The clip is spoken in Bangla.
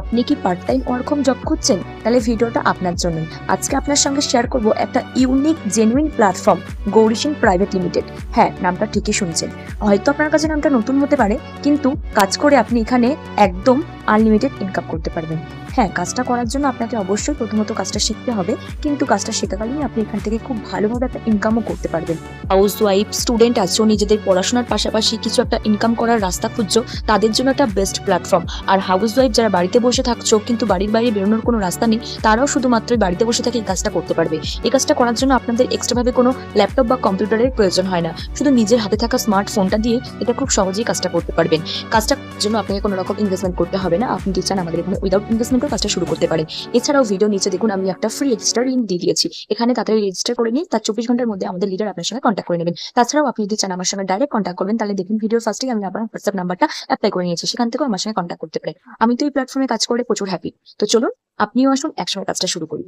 আপনি কি part time work home job খুঁজছেন? তাহলে ভিডিওটা আপনার জন্যই। আজকে আপনার সঙ্গে শেয়ার করব একটা unique genuine platform, Gauri Singh private limited. হ্যাঁ, নামটা ঠিকই শুনছেন। হয়তো আপনার কাছে নামটা নতুন হতে পারে, কিন্তু কাজ করে আপনি এখানে একদম আনলিমিটেড ইনকাম করতে পারবেন। হ্যাঁ, কাজটা করার জন্য আপনাকে অবশ্যই প্রথমত কাজটা শিখতে হবে, কিন্তু কাজটা শেখাকালীন আপনি এখান থেকে খুব ভালোভাবে একটা ইনকামও করতে পারবেন। হাউস ওয়াইফ, স্টুডেন্ট আছো, নিজেদের পড়াশোনার পাশাপাশি কিছু একটা ইনকাম করার রাস্তা খুঁজছো, তাদের জন্য একটা বেস্ট প্ল্যাটফর্ম। আর হাউস ওয়াইফ যারা বাড়িতে বসে থাকছো কিন্তু বাড়ির বাইরে বেরোনোর কোনো রাস্তা নেই, তারাও শুধুমাত্র বাড়িতে বসে থেকে এই কাজটা করতে পারবে। এই কাজটা করার জন্য আপনাদের এক্সট্রাভাবে কোনো ল্যাপটপ বা কম্পিউটারের প্রয়োজন হয় না, শুধু নিজের হাতে থাকা স্মার্টফোনটা দিয়ে এটা খুব সহজেই কাজটা করতে পারবেন। কাজটার জন্য আপনাকে কোনো রকম ইনভেস্টমেন্ট করতে হবে না, আপনি কি চান আমাদের এখানে উইদাউট ইনভেস্টমেন্টের কাজটা শুরু করতে পারেন। এছাড়াও ভিডিও নিচে দেখুন আমি একটা ফ্রি রেজিস্টার লিঙ্ক দিয়ে দিয়েছি, এখানে তাড়াতাড়ি রেজিস্টার করে নিয়ে তার 24 ঘন্টার মধ্যে আমাদের লিডার আপনার সঙ্গে কন্ট্যাক্ট করে নেবেন। তাছাড়াও আপনি যদি চান আমার সঙ্গে ডাইরেক্ট কন্ট্যাক্ট করবেন, তাহলে দেখুন ভিডিওর ফার্স্টেই আমি আপনার হোয়াটসঅ্যাপ নাম্বারটা অ্যাপ্লাই করে নিয়েছি, সেখান থেকেও আমার সঙ্গে কন্ট্যাক্ট করতে পারেন। আমি তো এই প্ল্যাটফর্মে কাজ করে প্রচুর হ্যাপি। তো চলুন আপনিও আসুন, একসঙ্গে কাজটা শুরু করি।